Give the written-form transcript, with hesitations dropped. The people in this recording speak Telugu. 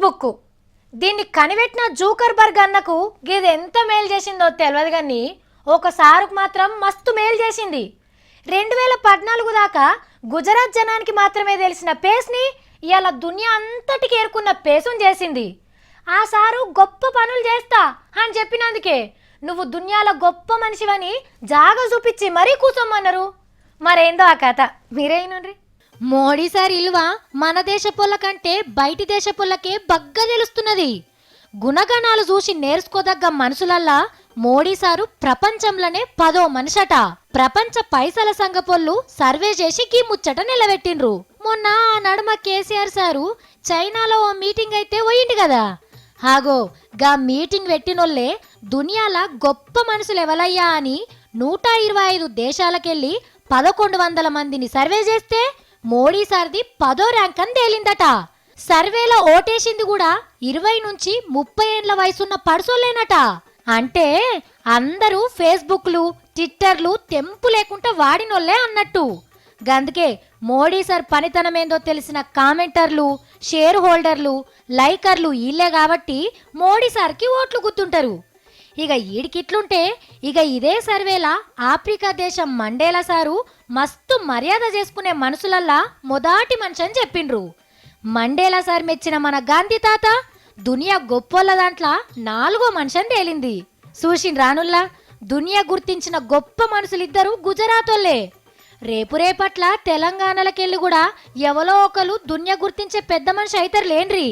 ఫేస్బుక్ దీన్ని కనిపెట్టిన జూకర్బర్గ్ అన్నకు ఇది ఎంత మేలు చేసిందో తెలియదు కానీ ఒకసారికి మాత్రం మస్తు మేలు చేసింది. 2014 దాకా గుజరాత్ జనానికి మాత్రమే తెలిసిన పేస్ని ఇవాళ దునియా అంతటికి ఏరుకున్న పేసుని చేసింది. ఆ సారు గొప్ప పనులు చేస్తా అని చెప్పినందుకే నువ్వు దునియాలో గొప్ప మనిషివని జాగా చూపించి మరీ కూర్చోమన్నారు. మరేందో ఆ కథ మీరేనండ్రి. మోడీ సార్ ఇల్వ మన దేశ పొల్ల కంటే బయటి దేశ పొల్లకే బగ్గా తెలుస్తున్నది. గుణగణాలు చూసి నేర్చుకోదగ్గ మనుషులల్లా మోడీ సారు ప్రపంచంలోనే 10వ మనిషట. ప్రపంచ పైసల సంఘ పొల్లు సర్వే చేసి గీ ముచ్చట నిలబెట్టిండ్రు. మొన్న ఆ నడుమ కేసీఆర్ సారు చైనాలో ఓ మీటింగ్ అయితే పోయింది కదా. హాగో గా మీటింగ్ పెట్టినోళ్లే దునియాల గొప్ప మనుషులు ఎవలయ్యా అని 125 దేశాలకెళ్ళి 1100 మందిని సర్వే చేస్తే మోడీ సార్ది 10వ ర్యాంక్ అని తేలిందట. సర్వేలో ఓటేసింది కూడా 20 నుంచి 30 ఏళ్ల వయసున్న పడుసోలేనట. అంటే అందరూ ఫేస్బుక్లు ట్విట్టర్లు తెంపు లేకుండా వాడినోళ్లే అన్నట్టు. గందుకే మోడీ సార్ పనితనమేందో తెలిసిన కామెంటర్లు, షేర్ హోల్డర్లు, లైకర్లు వీళ్ళే కాబట్టి మోడీ సార్కి ఓట్లు గుర్తుంటారు. ఇక ఈడికిట్లుంటే ఇక ఇదే సర్వేలా ఆఫ్రికా దేశం మండేలా సారు మస్తు మర్యాద చేసుకునే మనుషులల్లా మొదటి మనిషి అని చెప్పిండ్రు. మండేలా సార్ మెచ్చిన మన గాంధీ తాత దునియా గొప్పోళ్ళ దాంట్లో 4వ మనిషి అని తేలింది. చూసిన రానుల్లా దునియా గుర్తించిన గొప్ప మనుషులిద్దరూ గుజరాత్ వాళ్ళే. రేపట్ల తెలంగాణలకెళ్ళి కూడా ఎవరో ఒకరు దునియా గుర్తించే పెద్ద మనిషి అవుతారు లేండ్రి.